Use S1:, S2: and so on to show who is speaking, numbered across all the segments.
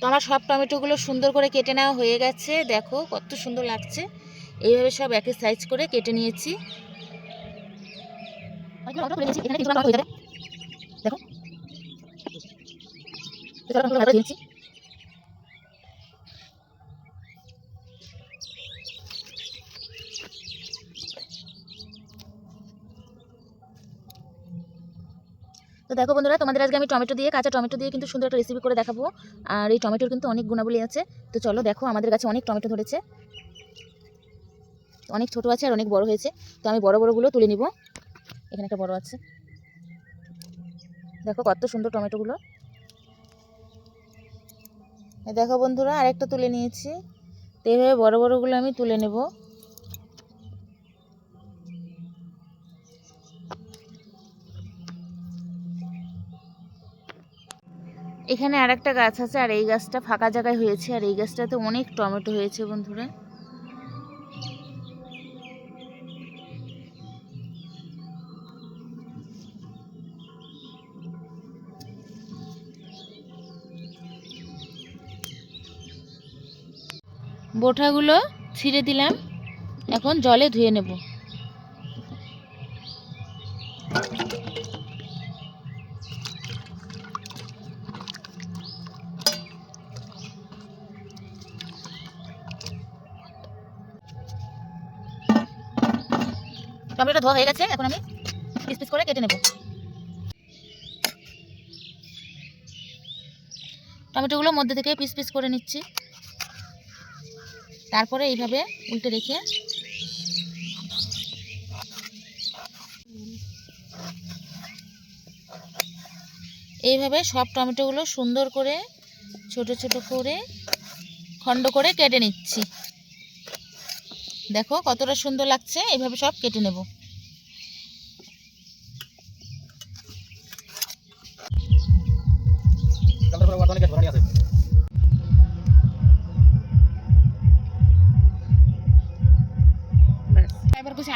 S1: তো আমার সব টমেটোগুলো সুন্দর করে কেটে নেওয়া হয়ে গেছে। দেখো কত সুন্দর লাগছে। এইভাবে সব একই সাইজ করে কেটে নিয়েছি। দেখো তো দেখো বন্ধুরা, তোমাদের আজকে আমি টমেটো দিয়ে, কাঁচা টমেটো দিয়ে কিন্তু সুন্দর একটা রেসিপি করে দেখাবো। আর এই টমেটোর কিন্তু অনেক গুণাবলী আছে। তো চলো দেখো, আমাদের কাছে অনেক টমেটো ধরেছে, অনেক ছোট আছে আর অনেক বড় হয়েছে। তো আমি বড় বড়গুলো তুলে নিব। এখানে একটা বড় আছে, দেখো কত সুন্দর টমেটোগুলো। দেখো বন্ধুরা, আরেকটা তুলে নিয়েছি। তো এইভাবে বড় বড়গুলো আমি তুলে নেব। এখানে আরেকটা গাছ আছে, আর এই গাছটা ফাঁকা জায়গায় হয়েছে, আর এই গাছটাতে অনেক টমেটো হয়েছে বন্ধুরা। বোঁটাগুলো ছিঁড়ে দিলাম, এখন জলে ধুয়ে নেব। টমেটোটা ধোয়া হয়ে গেছে, এখন আমি পিস পিস করে কেটে নেব। টমেটোগুলো মধ্যে থেকে পিস পিস করে নিচ্ছি। তারপরে এইভাবে উল্টে রেখে এইভাবে সব টমেটোগুলো সুন্দর করে ছোট ছোট করে খণ্ড করে কেটে নিচ্ছি। দেখো কতটা সুন্দর লাগছে। এইভাবে সব কেটে নেব।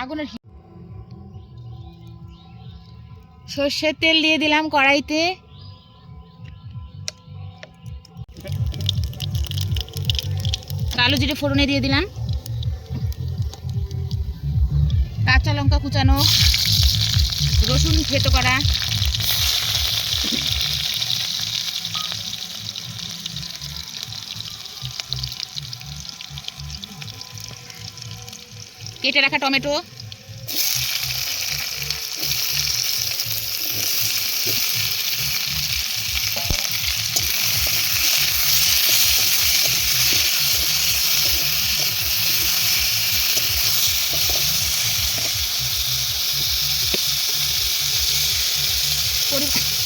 S1: আগুনের সর্ষের তেল দিয়ে দিলাম কড়াইতে। কালো জিরে ফোড়নে দিয়ে দিলাম, কাঁচা লঙ্কা কুচানো, রসুন থেতো করা, কেটে রাখা টমেটো,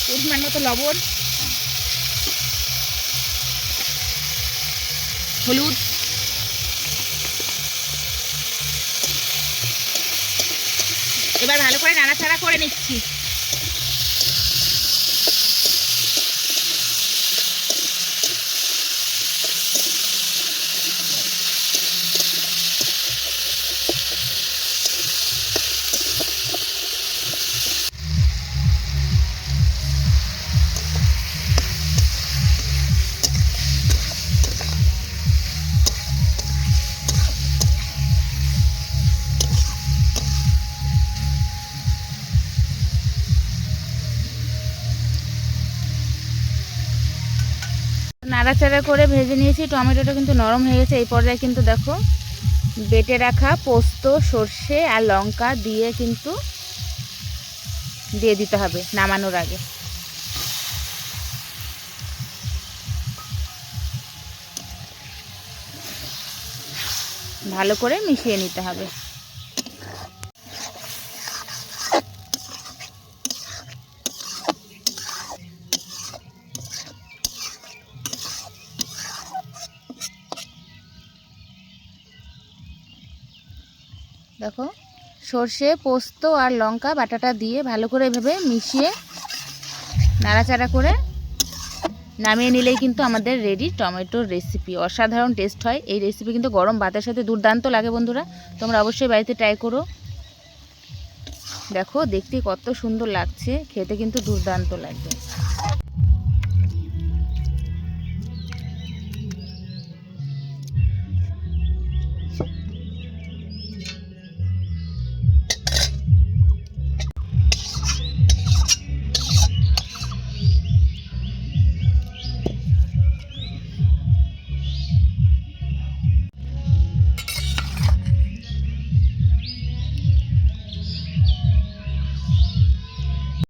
S1: পরিমাণ মতো লবণ, হলুদ, এবার ভালো করে নাড়াচাড়া করে নিচ্ছি। নাড়াচাড়া করে ভেজে নিয়েছি। টমেটোটা কিন্তু নরম হয়ে গেছে। এই পর্যায়ে কিন্তু দেখো বেটে রাখা পোস্ত, সর্ষে আর লঙ্কা দিয়ে কিন্তু দিয়ে দিতে হবে নামানোর আগে। ভালো করে মিশিয়ে নিতে হবে। দেখো সর্ষে, পোস্ত আর লঙ্কা বাটাটা দিয়ে ভালো করে এভাবে মিশিয়ে নাড়াচাড়া করে নামিয়ে নিলেই কিন্তু আমাদের রেডি টমেটোর রেসিপি। অসাধারণ টেস্ট হয় এই রেসিপি, কিন্তু গরম ভাতের সাথে দুর্দান্ত লাগে বন্ধুরা। তোমরা অবশ্যই বাড়িতে ট্রাই করো। দেখো দেখতে কত সুন্দর লাগছে, খেতে কিন্তু দুর্দান্ত লাগবে।